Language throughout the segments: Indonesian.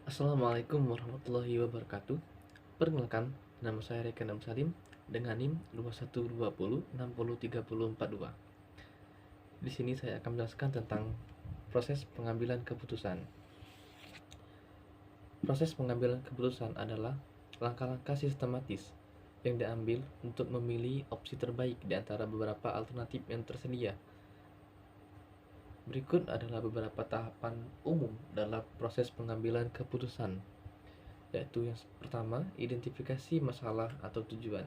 Assalamualaikum warahmatullahi wabarakatuh. Perkenalkan, nama saya Rekan Salim dengan NIM 2120603042. Di sini saya akan menjelaskan tentang proses pengambilan keputusan. Proses pengambilan keputusan adalah langkah-langkah sistematis yang diambil untuk memilih opsi terbaik di antara beberapa alternatif yang tersedia. Berikut adalah beberapa tahapan umum dalam proses pengambilan keputusan, yaitu yang pertama, identifikasi masalah atau tujuan.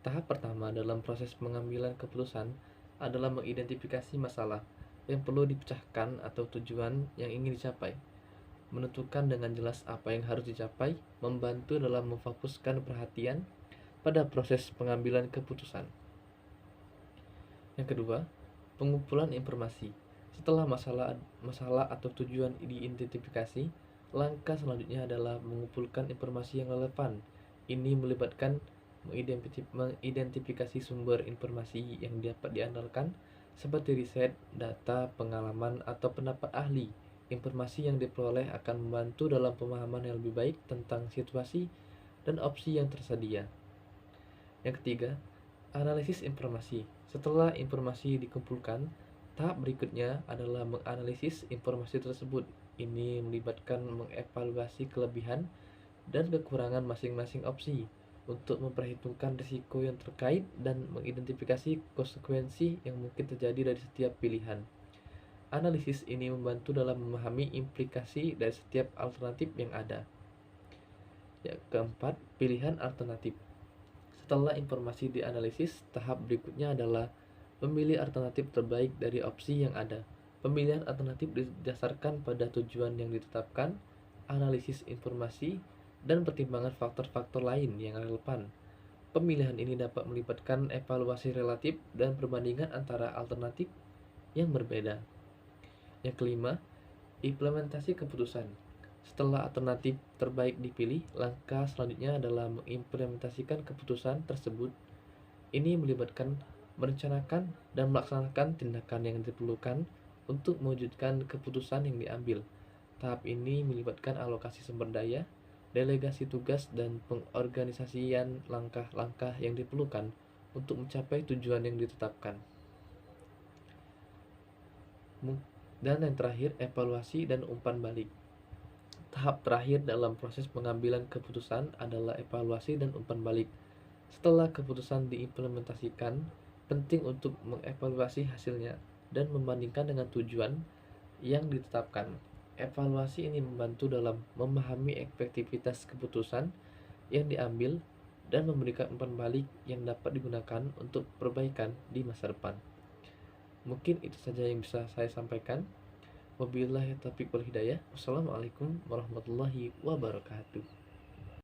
Tahap pertama dalam proses pengambilan keputusan adalah mengidentifikasi masalah yang perlu dipecahkan atau tujuan yang ingin dicapai. Menentukan dengan jelas apa yang harus dicapai membantu dalam memfokuskan perhatian pada proses pengambilan keputusan. Yang kedua, pengumpulan informasi. Setelah masalah atau tujuan diidentifikasi, langkah selanjutnya adalah mengumpulkan informasi yang relevan. Ini melibatkan mengidentifikasi sumber informasi yang dapat diandalkan seperti riset, data, pengalaman, atau pendapat ahli. Informasi yang diperoleh akan membantu dalam pemahaman yang lebih baik tentang situasi dan opsi yang tersedia. Yang ketiga, analisis informasi. Setelah informasi dikumpulkan, tahap berikutnya adalah menganalisis informasi tersebut. Ini melibatkan mengevaluasi kelebihan dan kekurangan masing-masing opsi untuk memperhitungkan risiko yang terkait dan mengidentifikasi konsekuensi yang mungkin terjadi dari setiap pilihan. Analisis ini membantu dalam memahami implikasi dari setiap alternatif yang ada. Yang keempat, pilihan alternatif. Setelah informasi dianalisis, tahap berikutnya adalah memilih alternatif terbaik dari opsi yang ada. Pemilihan alternatif didasarkan pada tujuan yang ditetapkan, analisis informasi, dan pertimbangan faktor-faktor lain yang relevan. Pemilihan ini dapat melibatkan evaluasi relatif dan perbandingan antara alternatif yang berbeda. Yang kelima, implementasi keputusan. Setelah alternatif terbaik dipilih, langkah selanjutnya adalah mengimplementasikan keputusan tersebut. Ini melibatkan merencanakan dan melaksanakan tindakan yang diperlukan untuk mewujudkan keputusan yang diambil. Tahap ini melibatkan alokasi sumber daya, delegasi tugas, dan pengorganisasian langkah-langkah yang diperlukan untuk mencapai tujuan yang ditetapkan. Dan yang terakhir, evaluasi dan umpan balik. Tahap terakhir dalam proses pengambilan keputusan adalah evaluasi dan umpan balik. Setelah keputusan diimplementasikan, penting untuk mengevaluasi hasilnya dan membandingkan dengan tujuan yang ditetapkan. Evaluasi ini membantu dalam memahami efektivitas keputusan yang diambil dan memberikan umpan balik yang dapat digunakan untuk perbaikan di masa depan. Mungkin itu saja yang bisa saya sampaikan. Wabillahi taufiq wal hidayah. Wassalamualaikum warahmatullahi wabarakatuh.